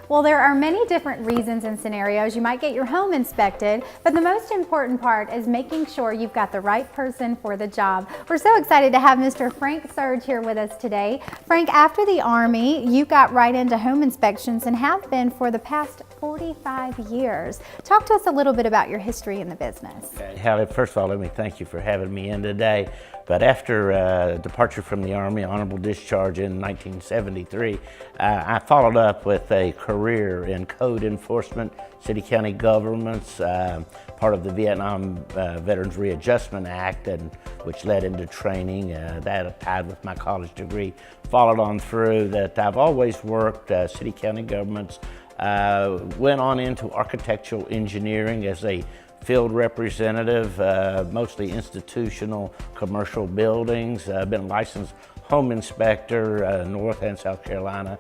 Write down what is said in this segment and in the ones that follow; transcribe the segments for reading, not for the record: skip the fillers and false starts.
Well, there are many different reasons and scenarios you might get your home inspected, but the most important part is making sure you've got the right person for the job. We're so excited to have Mr. Frank Serge here with us today. Frank, after the Army, you got right into home inspections and have been for the past 45 years. Talk to us a little bit about your history in the business. Hallie, first of all, let me thank you for having me in today. But after departure from the Army, honorable discharge in 1973, I followed up with a career in code enforcement, city-county governments, part of the Vietnam Veterans Readjustment Act, which led into training. That tied with my college degree. Followed on through that. I've always worked city-county governments. Went on into architectural engineering as a field representative, mostly institutional commercial buildings. I've been a licensed home inspector, North and South Carolina,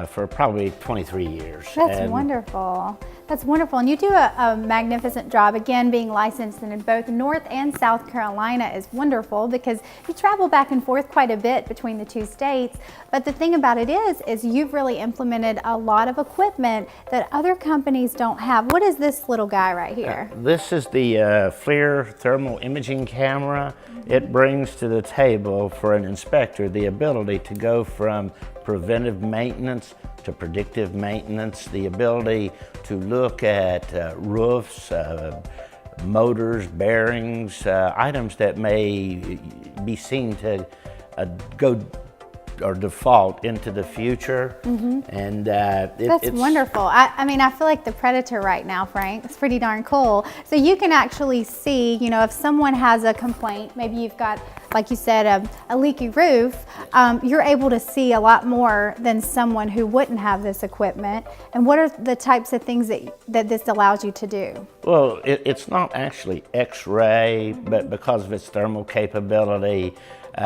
for probably 23 years. That's wonderful. That's wonderful. And you do a magnificent job. Again, being licensed in both North and South Carolina is wonderful because you travel back and forth quite a bit between the two states. But the thing about it is you've really implemented a lot of equipment that other companies don't have. What is this little guy right here? This is the FLIR thermal imaging camera. It brings to the table for an inspector the ability to go from preventive maintenance to predictive maintenance, the ability to look at roofs, motors, bearings, items that may be seen to go or default into the future. And that's wonderful. I mean, I feel like the Predator right now, Frank. It's pretty darn cool. So you can actually see, you know, if someone has a complaint, maybe you've got, like you said, a leaky roof, you're able to see a lot more than someone who wouldn't have this equipment. And what are the types of things that this allows you to do? Well, it's not actually X-ray, but because of its thermal capability,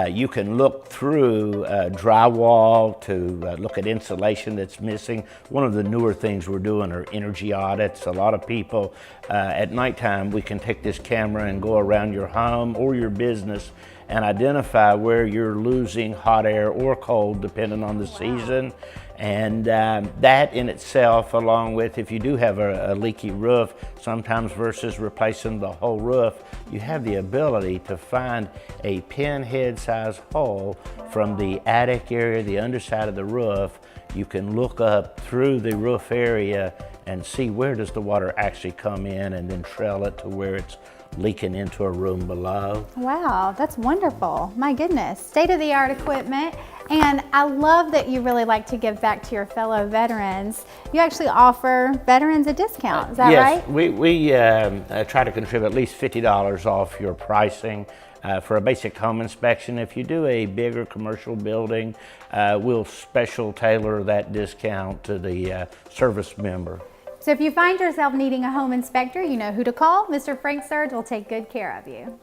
you can look through drywall to look at insulation that's missing. One of the newer things we're doing are energy audits. A lot of people, at nighttime, we can take this camera and go around your home or your business and identify where you're losing hot air or cold, depending on the season. And that in itself, along with if you do have a leaky roof, sometimes versus replacing the whole roof, you have the ability to find a pinhead size hole from the attic area, the underside of the roof. You can look up through the roof area and see where does the water actually come in and then trail it to where it's leaking into a room below. Wow, that's wonderful. My goodness, state-of-the-art equipment. And I love that you really like to give back to your fellow veterans. You actually offer veterans a discount, is that right? Yes, we try to contribute at least $50 off your pricing for a basic home inspection. If you do a bigger commercial building, we'll special tailor that discount to the service member. So if you find yourself needing a home inspector, you know who to call. Mr. Frank Serge will take good care of you.